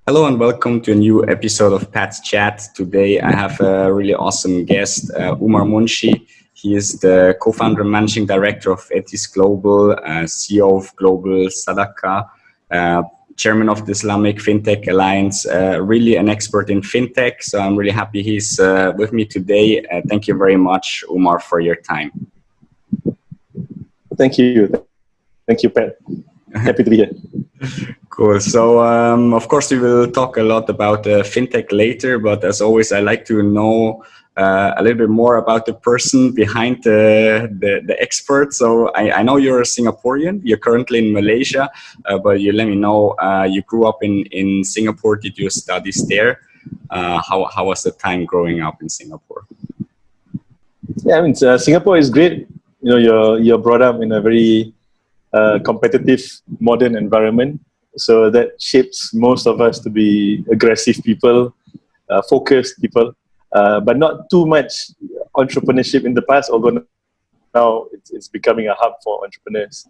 Hello and welcome to a new episode of Pat's Chat. Today I have a really awesome guest, Umar Munshi. He is the co-founder and managing director of Etis Global, CEO of Global Sadaka, uh, chairman of the Islamic Fintech Alliance, really an expert in fintech. So I'm really happy he's with me today. Thank you very much, Umar, for your time. Thank you. Thank you, Pat. Happy to be here. Cool. So, of course, we will talk a lot about fintech later, but as always, I like to know a little bit more about the person behind the expert. So, I know you're a Singaporean. You're currently in Malaysia, but you let me know you grew up in Singapore. Did your studies there? How was the time growing up in Singapore? Yeah, I mean, Singapore is great. You know, you're brought up in a very competitive, modern environment. So that shapes most of us to be aggressive people, focused people, but not too much entrepreneurship in the past, although now it's becoming a hub for entrepreneurs.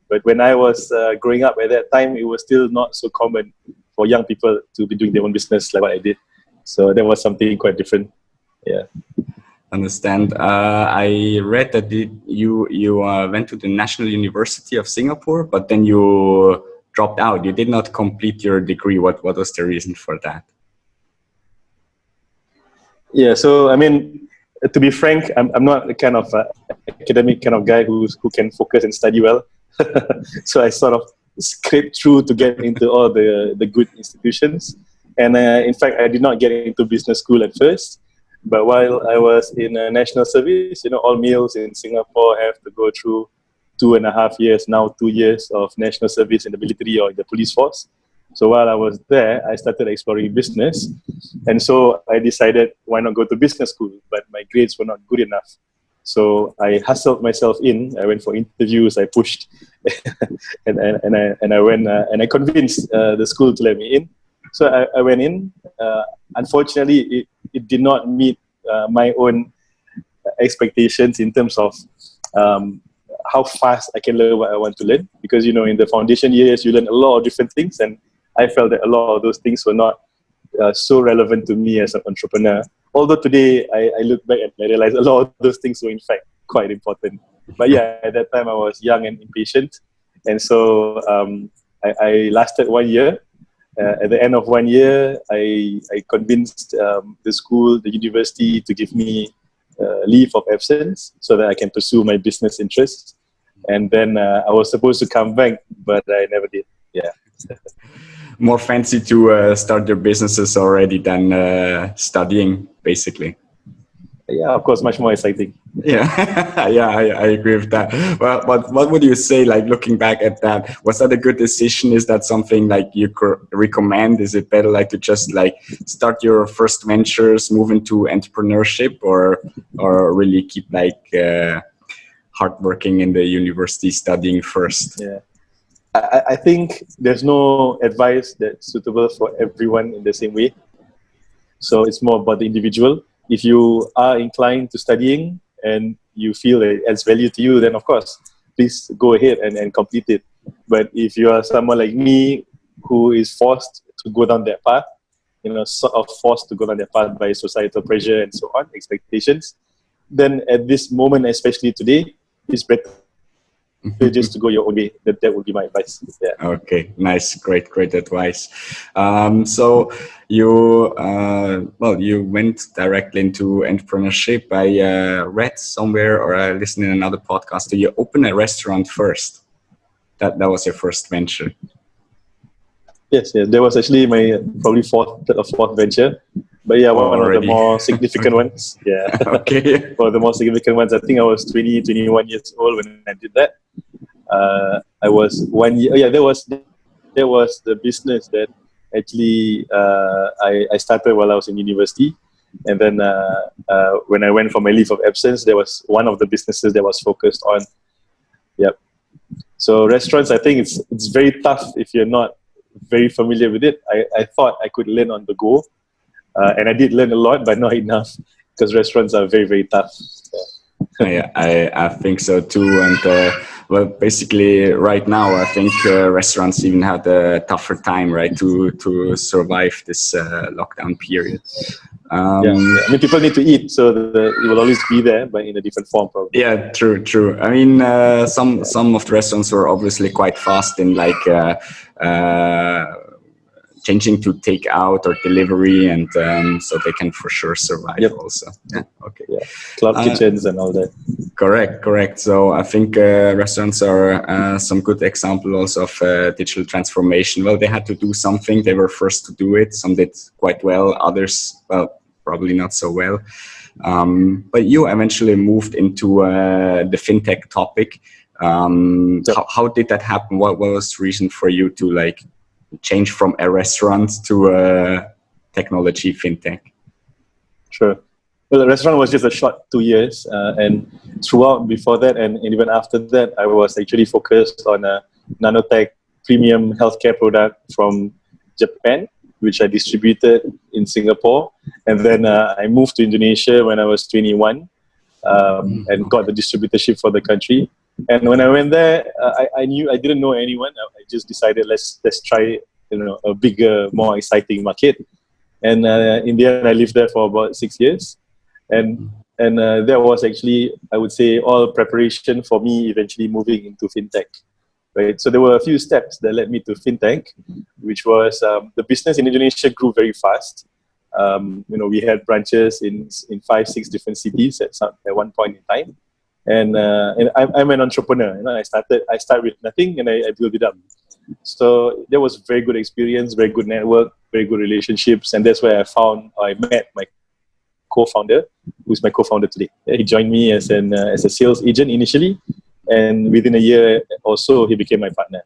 But when I was growing up at that time, it was still not so common for young people to be doing their own business like what I did. So that was something quite different. Yeah. Understand. I read that you went to the National University of Singapore, but then you dropped out. You did not complete your degree. What was the reason for that? Yeah. So I mean, to be frank, I'm not the kind of academic kind of guy who can focus and study well. So I sort of scraped through to get into all the good institutions, and in fact, I did not get into business school at first. But while I was in national service, you know, all males in Singapore have to go through 2.5 years, now 2 years of national service in the military or in the police force. So while I was there, I started exploring business. And so I decided, why not go to business school? But my grades were not good enough. So I hustled myself in. I went for interviews, I pushed, and I went and I convinced the school to let me in. So I went in. Unfortunately, it did not meet my own expectations in terms of how fast I can learn what I want to learn. Because, you know, in the foundation years, you learn a lot of different things. And I felt that a lot of those things were not so relevant to me as an entrepreneur. Although today I look back and I realize a lot of those things were in fact quite important. But yeah, at that time I was young and impatient. And so I lasted 1 year. At the end of 1 year, I convinced the school, the university, to give me leave of absence so that I can pursue my business interests. And then I was supposed to come back, but I never did. Yeah. More fancy to start your businesses already than studying, basically. Yeah, of course, much more exciting. Yeah, yeah, I agree with that. Well, but what would you say, like looking back at that, was that a good decision? Is that something like you could recommend? Is it better like to just like start your first ventures, move into entrepreneurship, or really keep like hard working in the university studying first? Yeah. I think there's no advice that's suitable for everyone in the same way. So it's more about the individual. If you are inclined to studying and you feel that it adds value to you, then of course, please go ahead and complete it. But if you are someone like me who is forced to go down that path, you know, sort of forced to go down that path by societal pressure and so on, expectations, then at this moment, especially today, it's better just to go your own way. That would be my advice. Yeah. Okay, nice, great advice. So you you went directly into entrepreneurship. I read somewhere or I listened in another podcast that you opened a restaurant first. That was your first venture. Yes, that was actually my probably third or fourth venture. But yeah, one of the more significant ones. Yeah. Okay. One of the more significant ones. I think I was 20, 21 years old when I did that. I was 1 year. Oh yeah, that was the business that actually I started while I was in university. And then when I went for my leave of absence, there was one of the businesses that was focused on. Yep. So restaurants, I think it's very tough if you're not very familiar with it. I thought I could learn on the go. And I did learn a lot, but not enough because restaurants are very, very tough. Yeah, I think so too. And Well, basically, right now, I think restaurants even had a tougher time, right, to survive this lockdown period. Yeah, yeah. I mean, people need to eat, so it will always be there, but in a different form, probably. Yeah, true, true. I mean, some of the restaurants were obviously quite fast in like changing to take out or delivery, and so they can for sure survive. Yep. Also. Yeah. Okay. Yeah, cloud kitchens and all that. Correct, correct. So I think restaurants are some good example also of digital transformation. Well, they had to do something. They were first to do it. Some did quite well. Others, well, probably not so well. But you eventually moved into the fintech topic. How did that happen? What was the reason for you to like change from a restaurant to a technology fintech? Sure. Well, the restaurant was just a short 2 years, and throughout before that and even after that, I was actually focused on a nanotech premium healthcare product from Japan, which I distributed in Singapore. And then I moved to Indonesia when I was 21 and got the distributorship for the country. And when I went there, I knew I didn't know anyone. I just decided let's try a bigger, more exciting market. And in the end, I lived there for about 6 years. And that was actually, I would say, all preparation for me eventually moving into fintech. Right? So there were a few steps that led me to fintech, which was the business in Indonesia grew very fast. We had branches in 5-6 different cities at one point in time. And I'm an entrepreneur. I start with nothing and I build it up. So that was very good experience, very good network, very good relationships, and that's where I met my co-founder, who's my co-founder today. He joined me as a sales agent initially, and within a year or so, he became my partner.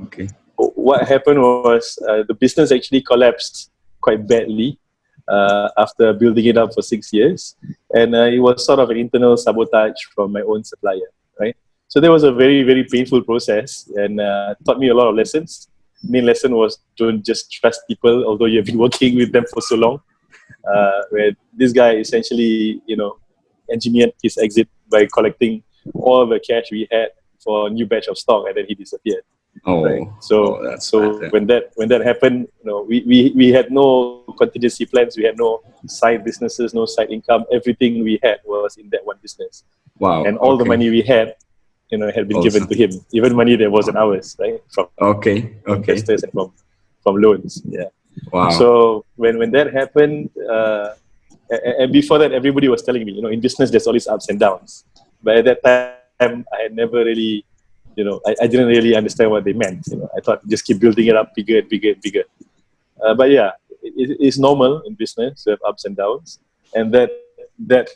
Okay. What happened was the business actually collapsed quite badly after building it up for 6 years, and it was sort of an internal sabotage from my own supplier, right? So that was a very, very painful process and taught me a lot of lessons. Main lesson was don't just trust people, although you've been working with them for so long. Where this guy essentially, engineered his exit by collecting all the cash we had for a new batch of stock, and then he disappeared. Oh, right? So bad, yeah. when that happened, we had no contingency plans, we had no side businesses, no side income. Everything we had was in that one business. Wow. And all the money we had, had been given to him. Even money that wasn't ours, right? From investors and from loans. Yeah. Wow. So when that happened, and before that, everybody was telling me, in business there's always ups and downs. But at that time, I had never really, I didn't really understand what they meant. I thought just keep building it up bigger and bigger and bigger. But yeah, it's normal in business to have ups and downs, and that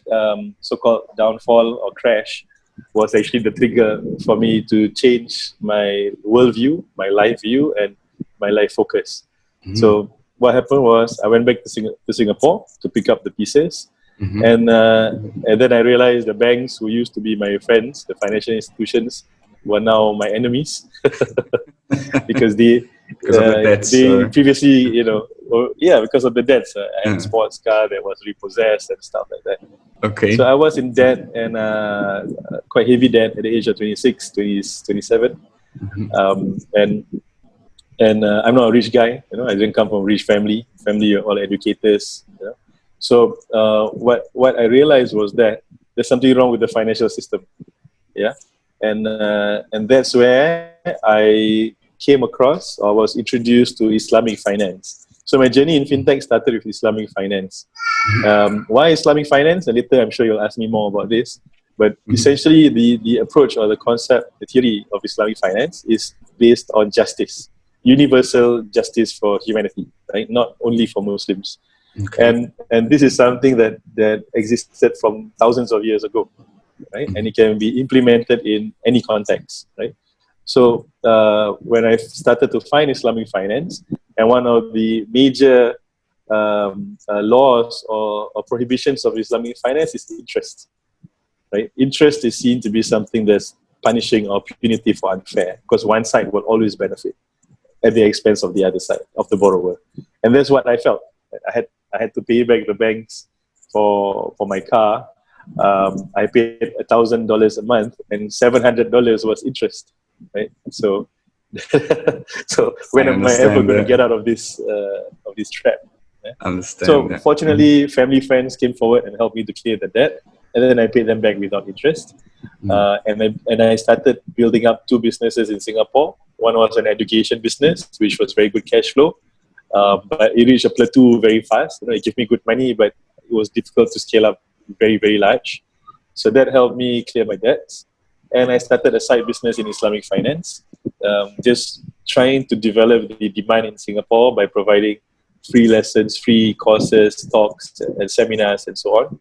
so-called downfall or crash was actually the trigger for me to change my worldview, my life view, and my life focus. Mm-hmm. So what happened was I went back to Singapore to pick up the pieces. Mm-hmm. And then I realized the banks who used to be my friends, the financial institutions, were now my enemies because they previously, because of the debts. I had a sports car that was repossessed and stuff like that. Okay. So I was in debt and quite heavy debt at the age of 26, 27. Mm-hmm. And I'm not a rich guy, I didn't come from a rich family. Family are all educators. So what I realized was that there's something wrong with the financial system. Yeah, and that's where I came across or was introduced to Islamic finance. So my journey in fintech started with Islamic finance. Why Islamic finance? And later I'm sure you'll ask me more about this. But essentially the approach or the concept, the theory of Islamic finance is based on justice. Universal justice for humanity, right? Not only for Muslims. Okay. And this is something that existed from thousands of years ago, right? And it can be implemented in any context, right? So when I started to find Islamic finance, and one of the major laws or prohibitions of Islamic finance is interest, right? Interest is seen to be something that's punishing or punitive or unfair, because one side will always benefit at the expense of the other side, of the borrower. And that's what I felt. I had to pay back the banks for my car. I paid $1,000 a month, and $700 was interest, right? So, so when I am I ever understand going to get that. out of this trap? Yeah? Understand So that. fortunately, family friends came forward and helped me to clear the debt, and then I paid them back without interest. And I started building up two businesses in Singapore. One was an education business, which was very good cash flow, but it reached a plateau very fast. It gave me good money, but it was difficult to scale up very, very large. So that helped me clear my debts. And I started a side business in Islamic finance, just trying to develop the demand in Singapore by providing free lessons, free courses, talks, and seminars, and so on.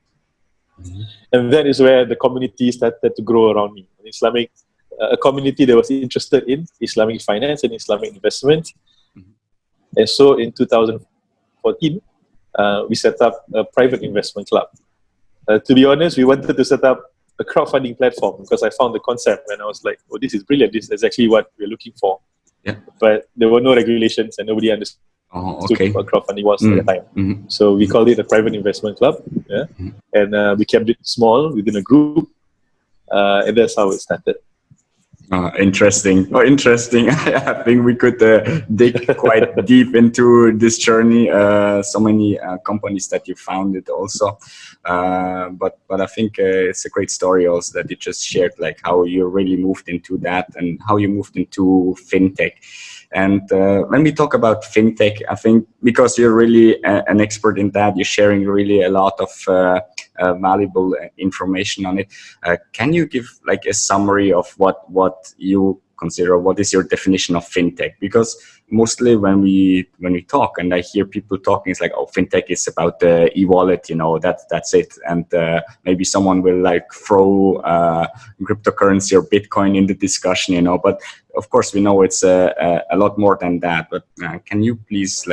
And that is where the community started to grow around me. A community that was interested in Islamic finance and Islamic investment. And so in 2014, we set up a private investment club. To be honest, we wanted to set up a crowdfunding platform because I found the concept and I was like, oh, this is brilliant. This is actually what we're looking for. Yeah. But there were no regulations and nobody understood what crowdfunding was at the time. So we called it a private investment club. Yeah? And we kept it small within a group. And that's how it started. Interesting. I think we could dig quite deep into this journey. So many companies that you founded also. But I think it's a great story also that you just shared, like how you really moved into that and how you moved into fintech. And when we talk about fintech, I think because you're really an expert in that, you're sharing really a lot of valuable information on it. Can you give like a summary of what you consider, what is your definition of fintech? Because mostly when we talk and I hear people talking, it's like, oh, fintech is about the e-wallet, that's it. And maybe someone will like throw cryptocurrency or Bitcoin in the discussion, but of course we know it's a lot more than that. But can you please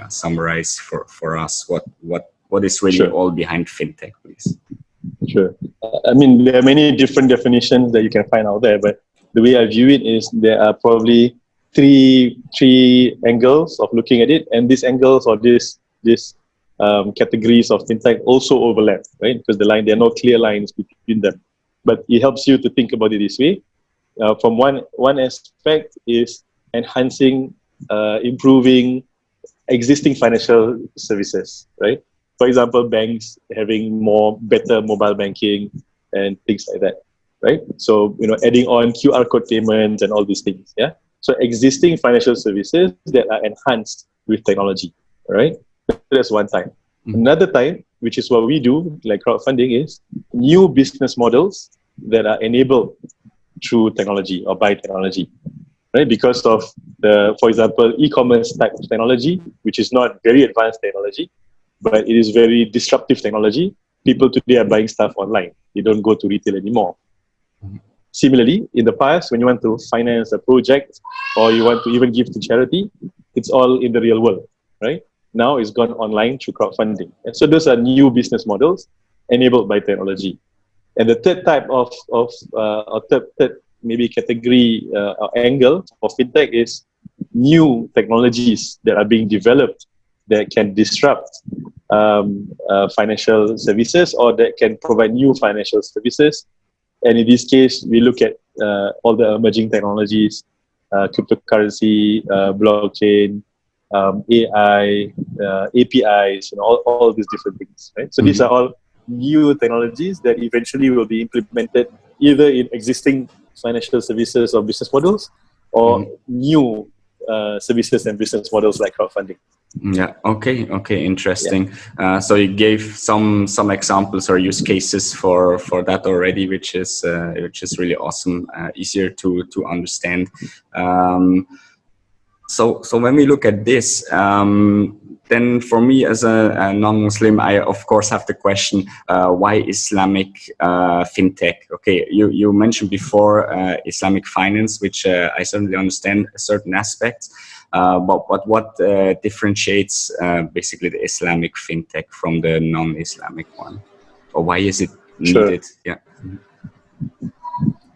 summarize for us what is really all behind fintech, please? Sure. I mean, there are many different definitions that you can find out there, but the way I view it is there are probably three angles of looking at it, and these angles or these categories of fintech also overlap, right? Because there are no clear lines between them. But it helps you to think about it this way. From one aspect is enhancing, improving existing financial services, right? For example, banks having better mobile banking and things like that, right? So, adding on QR code payments and all these things, yeah? So existing financial services that are enhanced with technology, right? That's one type. Another type, which is what we do, like crowdfunding, is new business models that are enabled through technology or by technology, right? Because of for example, e-commerce type of technology, which is not very advanced technology, but it is very disruptive technology. People today are buying stuff online. They don't go to retail anymore. Similarly, in the past, when you want to finance a project or you want to even give to charity, it's all in the real world, right? Now it's gone online through crowdfunding. And so those are new business models enabled by technology. And the third type of third maybe category or angle of fintech is new technologies that are being developed that can disrupt financial services or that can provide new financial services. And in this case, we look at all the emerging technologies, cryptocurrency, blockchain, AI, APIs, all these different things, right? So these are all new technologies that eventually will be implemented either in existing financial services or business models or new services and business models like crowdfunding. Yeah. Okay. Interesting. Yeah. So you gave some examples or use cases for that already, which is really awesome. Easier to understand. So when we look at this, then for me as a non-Muslim, I of course have the question: why Islamic fintech? Okay, you mentioned before Islamic finance, which I certainly understand certain aspects. But what differentiates basically the Islamic fintech from the non-Islamic one, or why is it needed? Sure. Yeah.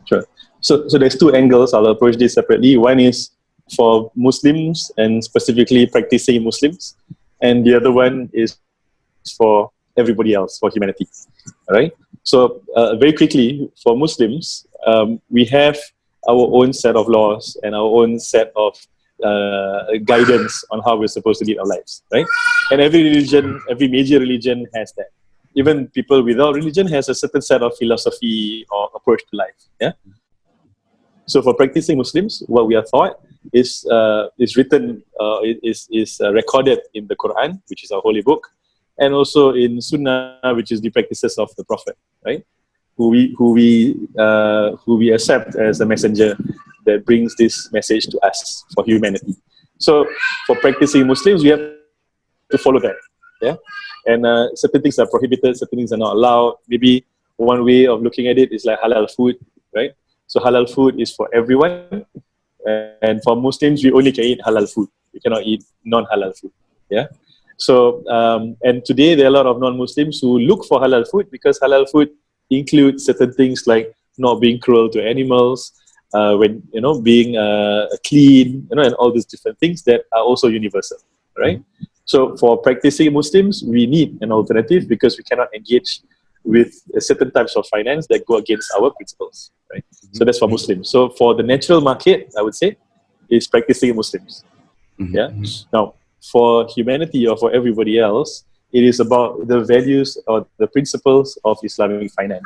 Sure. So there's two angles. I'll approach this separately. One is for Muslims and specifically practicing Muslims, and the other one is for everybody else, for humanity. All right. So very quickly, for Muslims, we have our own set of laws and our own set of guidance on how we're supposed to lead our lives, right? And every religion, every major religion has that. Even people without religion has a certain set of philosophy or approach to life. Yeah. So for practicing Muslims, what we are taught is written, recorded in the Quran, which is our holy book, and also in Sunnah, which is the practices of the Prophet, right? Who we accept as a messenger that brings this message to us for humanity. So for practicing Muslims, we have to follow that. Yeah, and certain things are prohibited, certain things are not allowed. Maybe one way of looking at it is like halal food, right? So halal food is for everyone, and for Muslims, we only can eat halal food. We cannot eat non-halal food. Yeah. So and today there are a lot of non-Muslims who look for halal food because halal food includes certain things like not being cruel to animals, when being clean, and all these different things that are also universal, right? So for practicing Muslims, we need an alternative because we cannot engage with certain types of finance that go against our principles, right? So that's for Muslims. So for the natural market, I would say, is practicing Muslims. Yeah. Now, for humanity or for everybody else, it is about the values or the principles of Islamic finance.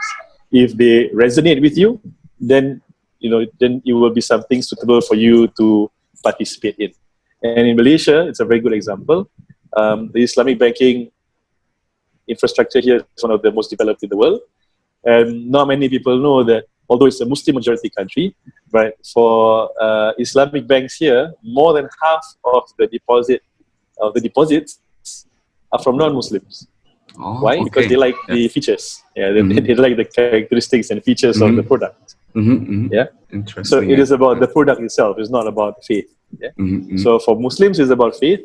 If they resonate with you, then then it will be something suitable for you to participate in. And in Malaysia, it's a very good example. The Islamic banking infrastructure here is one of the most developed in the world. And not many people know that although it's a Muslim majority country, but for Islamic banks here, more than half of the deposits are from non-Muslims. Oh, Why? okay. Because they like the features. Yeah, they like the characteristics and features of the product. Yeah. Interesting. So it is about the product itself. It's not about faith. Yeah. So for Muslims, it's about faith.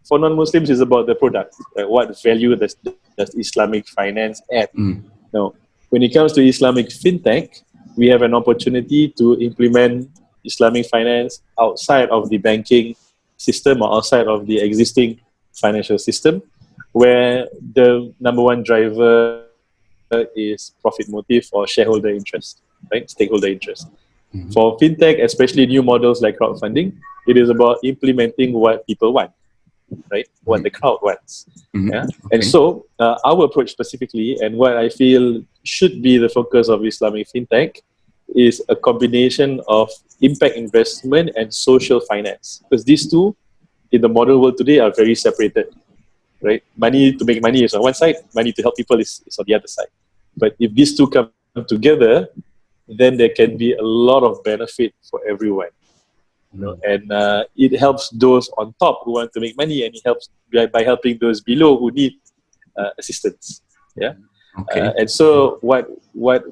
For non-Muslims, it's about the product. Like what value does Islamic finance add? Now, when it comes to Islamic Fintech, we have an opportunity to implement Islamic finance outside of the banking system or outside of the existing financial system, where the number one driver is profit motive or shareholder interest, right? Stakeholder interest. For fintech, especially new models like crowdfunding, it is about implementing what people want, right? What the crowd wants. Yeah. And so our approach specifically, and what I feel should be the focus of Islamic Fintech, is a combination of impact investment and social finance. Because these two, in the modern world today, are very separated, right? Money to make money is on one side, money to help people is on the other side. But if these two come together, then there can be a lot of benefit for everyone. And it helps those on top who want to make money, and it helps by helping those below who need assistance. Yeah. And so what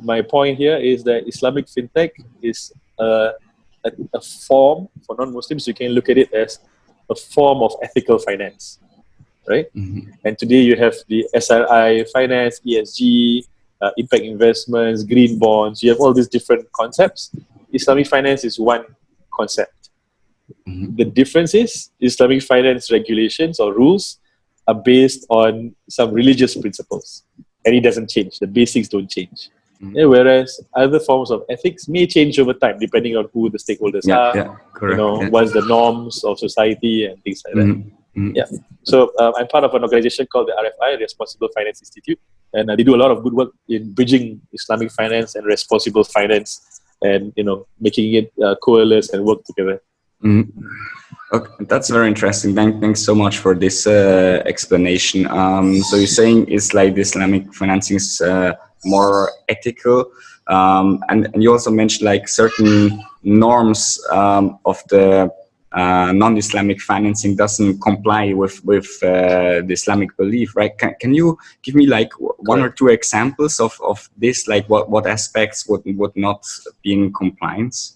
my point here is that Islamic Fintech is a form for non-Muslims. You can look at it as a form of ethical finance, right? And today you have the SRI finance, ESG, impact investments, green bonds. You have all these different concepts. Islamic finance is one concept. The difference is Islamic finance regulations or rules are based on some religious principles, and it doesn't change. The basics don't change. Yeah, whereas other forms of ethics may change over time depending on who the stakeholders are. Yeah, correct. What's the norms of society and things like that. Yeah. So I'm part of an organization called the RFI, Responsible Finance Institute, and they do a lot of good work in bridging Islamic finance and responsible finance, and making it coalesce and work together. Okay, that's very interesting. Thanks so much for this explanation. So you're saying it's like the Islamic financing is more ethical, and you also mentioned like certain norms of the non-Islamic financing doesn't comply with the Islamic belief, right? Can you give me like one or two examples of this, like what aspects would not be in compliance?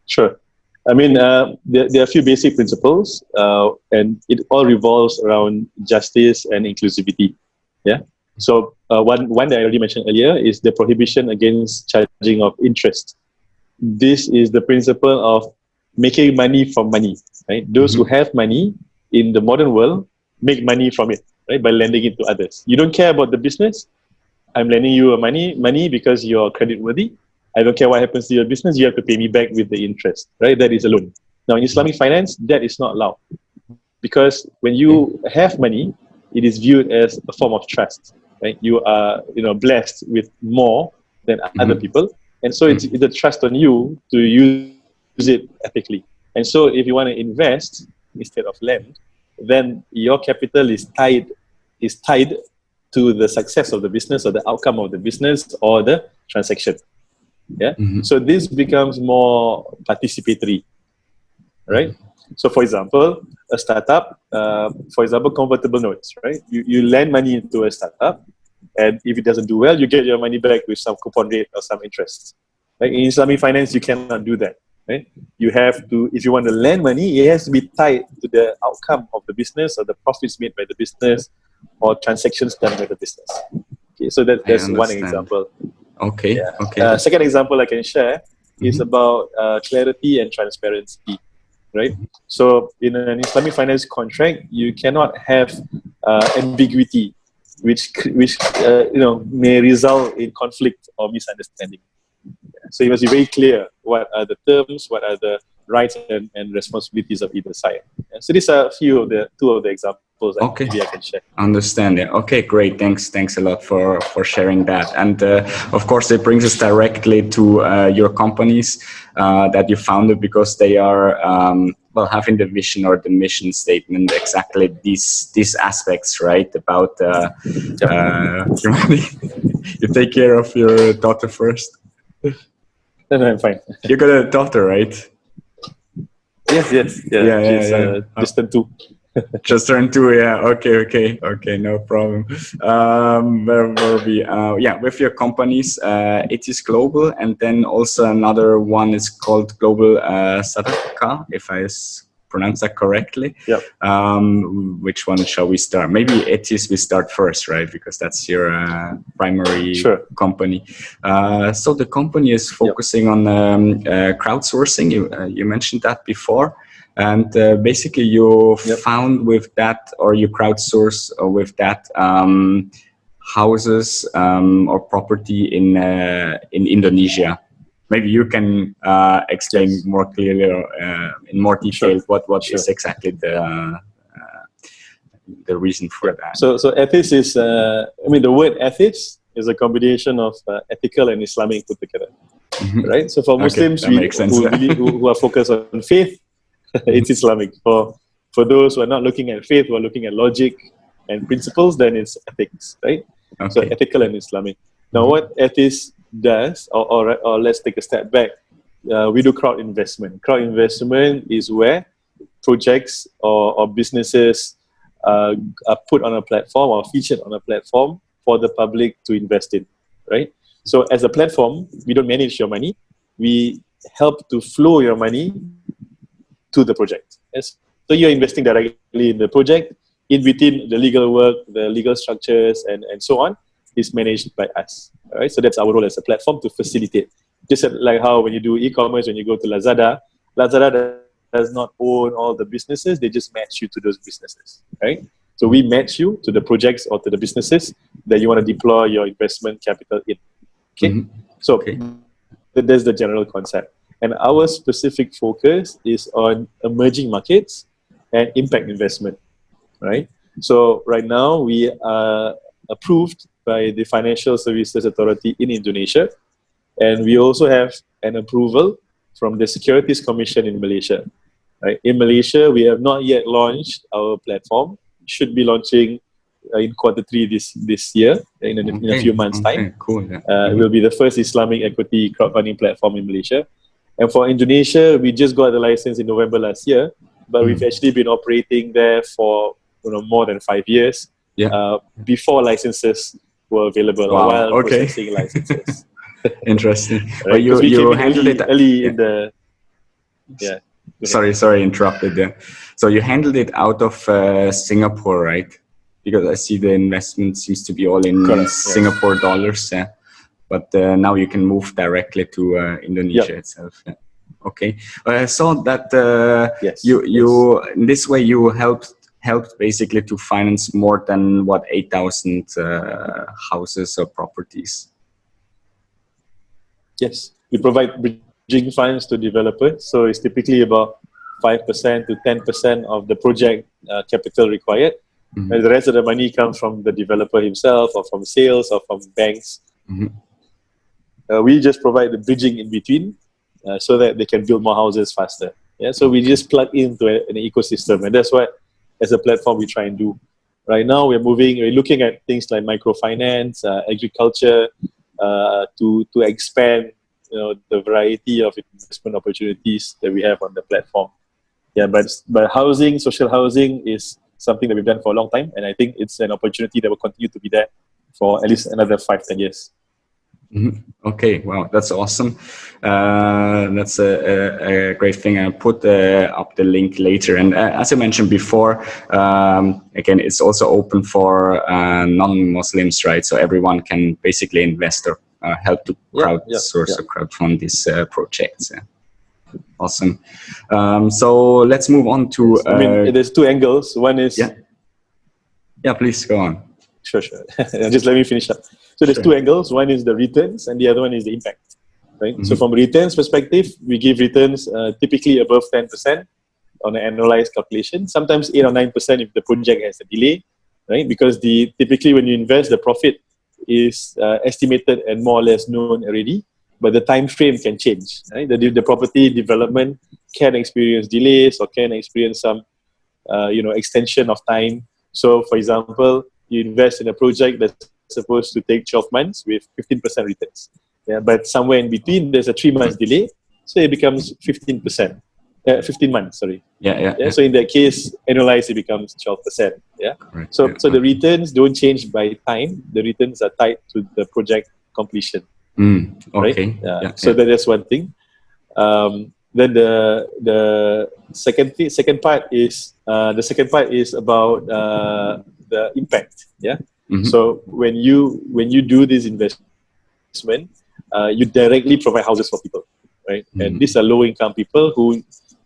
Sure. I mean, there are a few basic principles, and it all revolves around justice and inclusivity. Yeah. So one that I already mentioned earlier is the prohibition against charging of interest. This is the principle of making money from money. Right? Those who have money in the modern world make money from it, right? By lending it to others. You don't care about the business. I'm lending you money because you're credit worthy. I don't care what happens to your business. You have to pay me back with the interest, right? That is a loan. Now, in Islamic finance, that is not allowed, because when you have money, it is viewed as a form of trust, right? You are, blessed with more than other people, and so it's a trust on you to use it ethically. And so, if you want to invest instead of lend, then your capital is tied to the success of the business, or the outcome of the business, or the transaction. Yeah. So this becomes more participatory, right? So, for example, a startup, convertible notes, right? You lend money into a startup, and if it doesn't do well, you get your money back with some coupon rate or some interest. Like in Islamic finance, you cannot do that, right? You have to, if you want to lend money, it has to be tied to the outcome of the business, or the profits made by the business, or transactions done by the business. Okay, so that's one example. Okay. Yeah. Okay. Second example I can share is about clarity and transparency, right? So in an Islamic finance contract, you cannot have ambiguity, which may result in conflict or misunderstanding. So you must be very clear what are the terms, what are the rights and responsibilities of either side. And so these are two of the examples that maybe I can share. Understand. Yeah. Okay, great. Thanks a lot for sharing that. And of course, it brings us directly to your companies that you founded, because they are having the vision or the mission statement exactly these aspects, right? About you take care of your daughter first. No, I'm fine. You got a daughter, right? Yes. Yeah. She's just turned 2. Just turned 2, yeah. Okay, no problem. Where were we? With your companies, it is global, and then also another one is called Global Sadaka, if I pronounce that correctly. Yep. Which one shall we start? Maybe Etis we start first, right? Because that's your primary company. So the company is focusing on crowdsourcing. You mentioned that before. And basically you found with that, or you crowdsource with that, houses or property in Indonesia. Maybe you can explain more clearly or in more detail what is exactly the reason for that. So ethics is, the word ethics is a combination of ethical and Islamic put together, right? So for Muslims who are focused on faith, it's Islamic. For those who are not looking at faith, who are looking at logic and principles, then it's ethics, right? Okay. So ethical and Islamic. Now, what ethics does, or let's take a step back. We do crowd investment. Crowd investment is where projects or businesses are put on a platform or featured on a platform for the public to invest in, right? So as a platform, we don't manage your money. We help to flow your money to the project. Yes. So you're investing directly in the project. In between, the legal work, the legal structures, and so on is managed by us. All right. So that's our role as a platform, to facilitate. Just like how when you do e-commerce, when you go to Lazada does not own all the businesses. They just match you to those businesses, right? So we match you to the projects or to the businesses that you want to deploy your investment capital in. Okay. So that's the general concept. And our specific focus is on emerging markets and impact investment, right? So right now we are approved by the Financial Services Authority in Indonesia, and we also have an approval from the Securities Commission in Malaysia. Right? In Malaysia, we have not yet launched our platform. Should be launching in Q3 this year, in a few months' time. Cool. Yeah. It will be the first Islamic equity crowdfunding platform in Malaysia. And for Indonesia, we just got the license in November last year, but we've actually been operating there for more than 5 years before licenses were available, or while processing licenses. Interesting. Right? But you handled it early in the... Yeah. Sorry, interrupted there. So you handled it out of Singapore, right? Because I see the investment seems to be all in Singapore dollars. Yeah. But now you can move directly to Indonesia itself. Yeah. Okay. I saw that you in this way you helped helped basically to finance more than 8,000 houses or properties. Yes, we provide bridging funds to developers. So it's typically about 5% to 10% of the project capital required. Mm-hmm. And the rest of the money comes from the developer himself, or from sales, or from banks. Mm-hmm. We just provide the bridging in between so that they can build more houses faster. Yeah, so we just plug into an ecosystem, and that's what, as a platform, we try and do. Right now, we're looking at things like microfinance, agriculture, to expand, the variety of investment opportunities that we have on the platform. Yeah, but housing, social housing, is something that we've done for a long time, and I think it's an opportunity that will continue to be there for at least another 5-10 years. Mm-hmm. Okay, wow, that's awesome. That's a great thing. I'll put up the link later. And as I mentioned before, again, it's also open for non-Muslims, right? So everyone can basically invest or help to crowdsource or crowdfund these projects. Yeah. Awesome. So let's move on to... I mean, there's two angles. One is... Yeah, please go on. Sure. Just let me finish up. So there's two angles. One is the returns, and the other one is the impact, right? Mm-hmm. So from returns perspective, we give returns typically above 10% on an annualized calculation. Sometimes 8 or 9% if the project has a delay, right? Because typically when you invest, the profit is estimated and more or less known already, but the time frame can change, right? The property development can experience delays or can experience some, extension of time. So, for example, you invest in a project that's supposed to take 12 months with 15% returns. Yeah, but somewhere in between, there's a 3 months delay, so it becomes 15 months, sorry. Yeah. So in that case, annualized, it becomes 12%. Yeah. Correct. So the returns don't change by time. The returns are tied to the project completion. Okay. Right? So that's one thing. Then the second part is about the impact. Yeah. Mm-hmm. So when you do this investment, you directly provide houses for people, right? Mm-hmm. And these are low-income people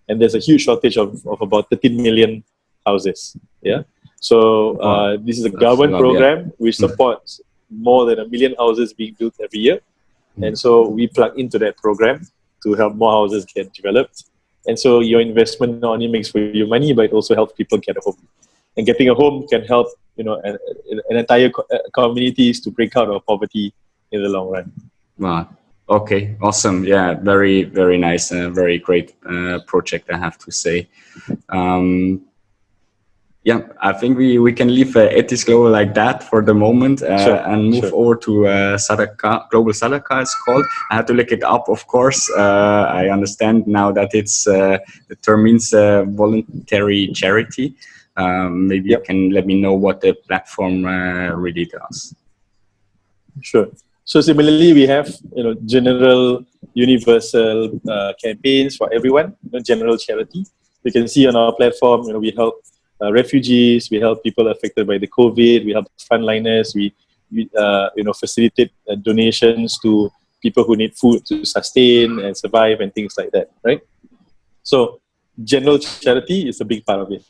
and there's a huge shortage of about 13 million houses. Yeah. So this is a government program which supports more than 1 million houses being built every year, and so we plug into that program to help more houses get developed. And so your investment not only makes for you money, but it also helps people get a home. And getting a home can help, an entire communities to break out of poverty in the long run. Wow. Okay. Awesome. Yeah. Very, very nice. Very great project, I have to say. Yeah, I think we can leave Ethics Global like that for the moment and move over to Sadaqah, Global Sadaqah it's called. I had to look it up, of course. I understand now that it's the term means voluntary charity. Maybe you can let me know what the platform really does. Sure. So similarly, we have general universal campaigns for everyone, general charity. You can see on our platform, we help refugees, we help people affected by the COVID, we help frontliners, we facilitate donations to people who need food to sustain and survive and things like that, right? So general charity is a big part of it.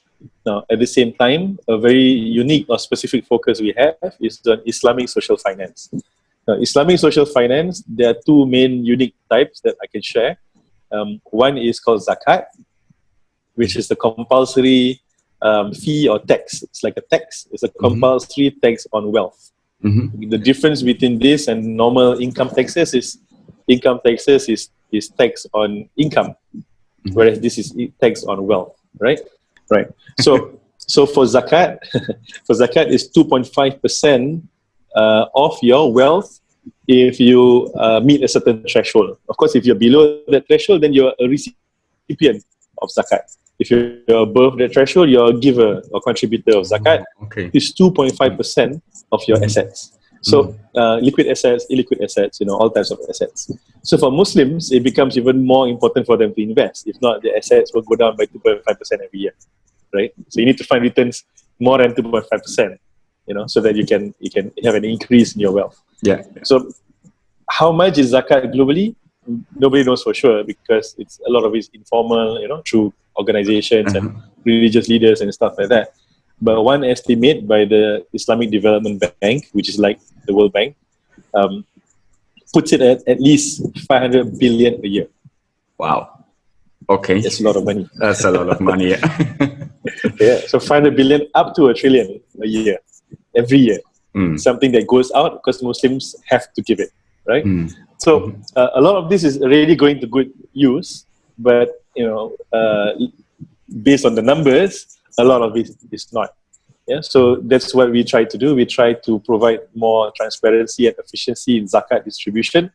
Now, at the same time, a very unique or specific focus we have is on Islamic social finance. Now, Islamic social finance, there are two main unique types that I can share. One is called zakat, which is the compulsory fee or tax. It's like a tax. It's a compulsory tax on wealth. Mm-hmm. The difference between this and normal income taxes is tax on income, whereas this is tax on wealth, right? Right. So for zakat, is 2.5% of your wealth if you meet a certain threshold. Of course, if you're below that threshold, then you're a recipient of zakat. If you're above that threshold, you're a giver or contributor of zakat. Okay. It's 2.5% of your assets. So liquid assets, illiquid assets, all types of assets. So for Muslims, it becomes even more important for them to invest. If not, the assets will go down by 2.5% every year, right? So you need to find returns more than 2.5%, so that you can have an increase in your wealth. Yeah. So how much is zakat globally? Nobody knows for sure because a lot of it's informal, through organizations and religious leaders and stuff like that. but one estimate by the Islamic Development Bank, which is like the World Bank, puts it at least 500 billion a year. Wow. Okay. That's a lot of money. That's a lot of money. Yeah. So 500 billion up to $1 trillion a year, every year. Something that goes out because Muslims have to give it, right? So a lot of this is already going to good use, but based on the numbers, a lot of it is not. Yeah, so that's what we try to do. We try to provide more transparency and efficiency in zakat distribution.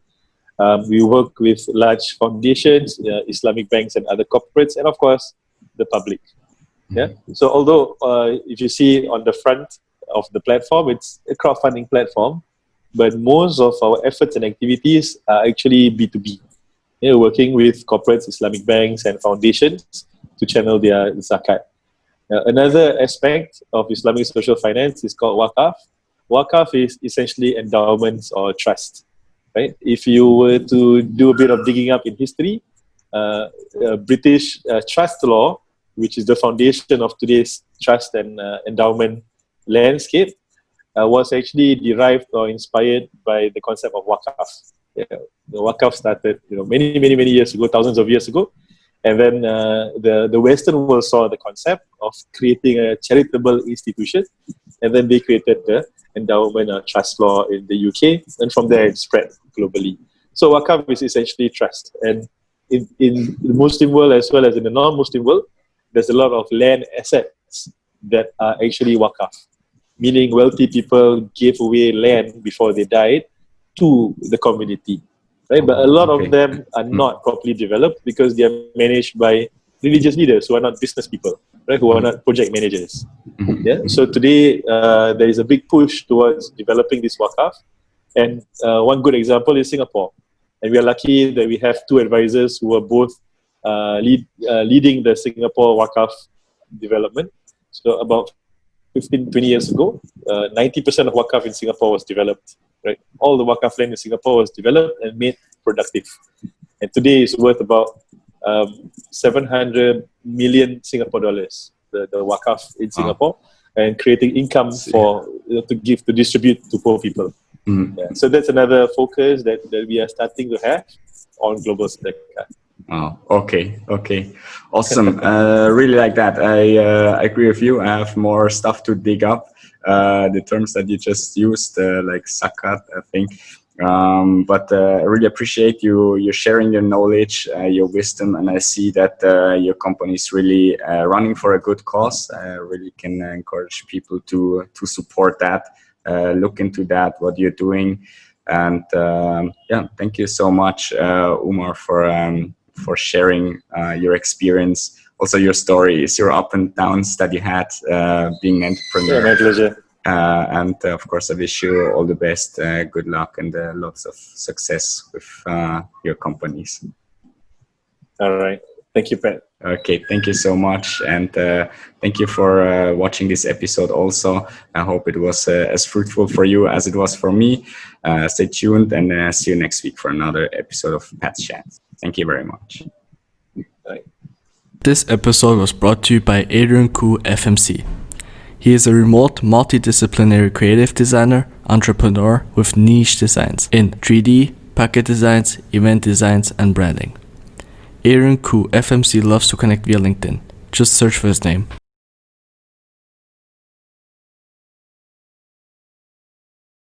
We work with large foundations, Islamic banks and other corporates, and of course, the public. Yeah. So although if you see on the front of the platform, it's a crowdfunding platform, but most of our efforts and activities are actually B2B. Working with corporates, Islamic banks and foundations to channel their zakat. Another aspect of Islamic social finance is called wakaf. Wakaf is essentially endowments or trust. Right? If you were to do a bit of digging up in history, British trust law, which is the foundation of today's trust and endowment landscape, was actually derived or inspired by the concept of wakaf. The wakaf started, many years ago, thousands of years ago, and then the Western world saw the concept of creating a charitable institution, and then they created the endowment or trust law in the UK, and from there it spread globally. So wakaf is essentially trust, and in the Muslim world as well as in the non-Muslim world, there's a lot of land assets that are actually wakaf, meaning wealthy people gave away land before they died to the community, right? But a lot of them are not properly developed because they are managed by religious leaders who are not business people, right? Who are not project managers. Yeah. So today there is a big push towards developing this wakaf, and one good example is Singapore, and we are lucky that we have two advisors who are both leading the Singapore wakaf development. So about 15-20 years ago, 90% of wakaf in Singapore was developed. Right, all the wakaf land in Singapore was developed and made productive, and today it's worth about 700 million Singapore dollars. The wakaf in Singapore, and creating income for to distribute to poor people. Yeah. So that's another focus that we are starting to have on global sedekah. Oh, okay, awesome. Really like that. I agree with you. I have more stuff to dig up. The terms that you just used, like zakat, I think. But I really appreciate you sharing your knowledge, your wisdom, and I see that your company is really running for a good cause. I really can encourage people to support that, look into that, what you're doing, and thank you so much, Umar, for sharing your experience. Also, your stories, your up and downs that you had being an entrepreneur. Yeah, my pleasure. And of course, I wish you all the best, good luck, and lots of success with your companies. All right. Thank you, Pat. Okay, thank you so much. And thank you for watching this episode also. I hope it was as fruitful for you as it was for me. Stay tuned and see you next week for another episode of Pat's Chat. Thank you very much. Bye. This episode was brought to you by Adrian Koo FMC. He is a remote, multidisciplinary creative designer, entrepreneur with niche designs in 3D, packet designs, event designs, and branding. Adrian Koo FMC loves to connect via LinkedIn. Just search for his name.